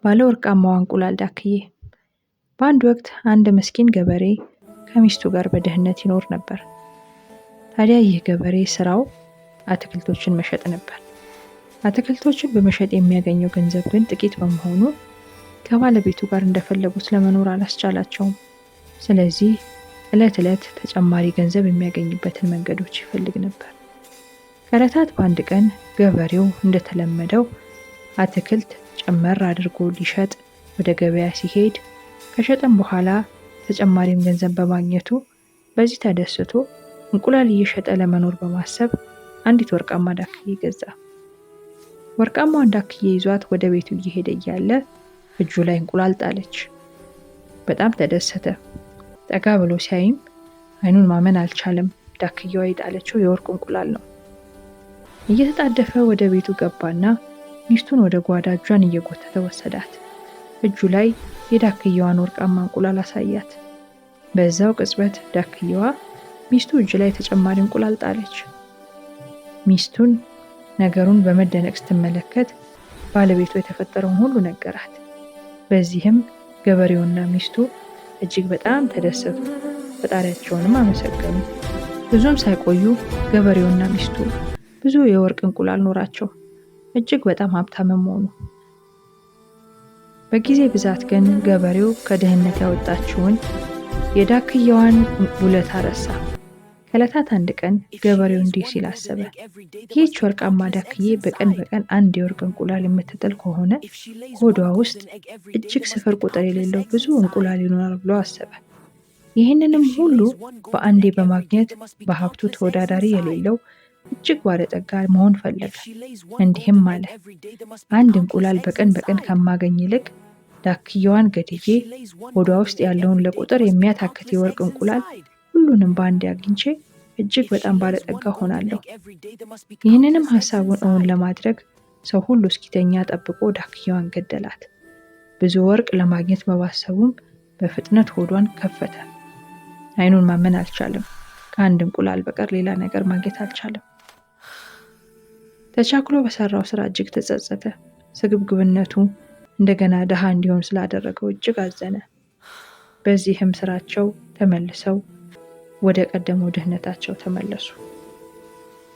ባለ ወርቃማዋ እንቁላል ዳክዬ። በአንድ ወቅት አንድ ምስኪን ገበሬ ከሚስቱ ጋር በድህነት ይኖር ነበር። ታዲያ ይህ ገበሬ ስራው አትክልቶችን መሸጥ ነበር። አትክልቶችን በመሸጥ የሚያገኘው ገንዘብ ግን ጥቂት በመሆኑ ከባለቤቱ ጋር እንደፈለጉት ለመኖር አላስቻላቸውም። ስለዚህ ዕለት ዕለት ተጨማሪ ገንዘብ የሚያገኝበትን መንገዶች ይፈልግ ነበር። ከዕለታት በአንድ ቀን ገበሬው እንደተለመደው አትክልት ጨመር አድርጎ ሊሸጥ ወደ ገበያ ሲሄድ ከሸጠም በኋላ ተጨማሪም ገንዘብ በማግኘቱ በዚህ ተደስቶ እንቁላል እየሸጠ ለመኖር በማሰብ አንዲት ወርቃማ ዳክዬ ገዛ። ወርቃማዋን ዳክዬ ይዟት ወደ ቤቱ እየሄደ እያለ እጁ ላይ እንቁላል ጣለች። በጣም ተደሰተ። ጠጋ ብሎ ሲያይም አይኑን ማመን አልቻለም። ዳክዬዋ የጣለችው የወርቅ እንቁላል ነው። እየተጣደፈ ወደ ቤቱ ገባና ሚስቱን ወደ ጓዳ እጇን እየጎተተ ወሰዳት። እጁ ላይ የዳክዬዋን ወርቃማ እንቁላል አሳያት። በዛው ቅጽበት ዳክዬዋ ሚስቱ እጅ ላይ ተጨማሪ እንቁላል ጣለች። ሚስቱን ነገሩን በመደነቅ ስትመለከት ባለቤቱ የተፈጠረውን ሁሉ ነገራት። በዚህም ገበሬውና ሚስቱ እጅግ በጣም ተደሰቱ፣ ፈጣሪያቸውንም አመሰገኑ። ብዙም ሳይቆዩ ገበሬውና ሚስቱ ብዙ የወርቅ እንቁላል ኖራቸው እጅግ በጣም ሀብታምም ሆኑ። በጊዜ ብዛት ግን ገበሬው ከድህነት ያወጣችውን የዳክዬዋን ውለታ ረሳ። ከዕለታት አንድ ቀን ገበሬው እንዲህ ሲል አሰበ፣ ይህች ወርቃማ ዳክዬ በቀን በቀን አንድ የወርቅ እንቁላል የምትጥል ከሆነ ሆዷ ውስጥ እጅግ ስፍር ቁጥር የሌለው ብዙ እንቁላል ይኖራል ብሎ አሰበ። ይህንንም ሁሉ በአንዴ በማግኘት በሀብቱ ተወዳዳሪ የሌለው እጅግ ባለጠጋ መሆን ፈለገ። እንዲህም አለ፣ አንድ እንቁላል በቀን በቀን ከማገኝ ይልቅ ዳክዬዋን ገድዬ ሆዷ ውስጥ ያለውን ለቁጥር የሚያታክት የወርቅ እንቁላል ሁሉንም በአንዴ አግኝቼ እጅግ በጣም ባለጠጋ ሆናለሁ። ይህንንም ሀሳቡን እውን ለማድረግ ሰው ሁሉ እስኪተኛ ጠብቆ ዳክዬዋን ገደላት። ብዙ ወርቅ ለማግኘት በማሰቡም በፍጥነት ሆዷን ከፈተ። አይኑን ማመን አልቻለም። ከአንድ እንቁላል በቀር ሌላ ነገር ማግኘት አልቻለም። ተቻክሎ በሰራው ስራ እጅግ ተጸጸተ። ስግብግብነቱ እንደገና ድሃ እንዲሆን ስላደረገው እጅግ አዘነ። በዚህም ስራቸው ተመልሰው ወደ ቀደመው ድህነታቸው ተመለሱ።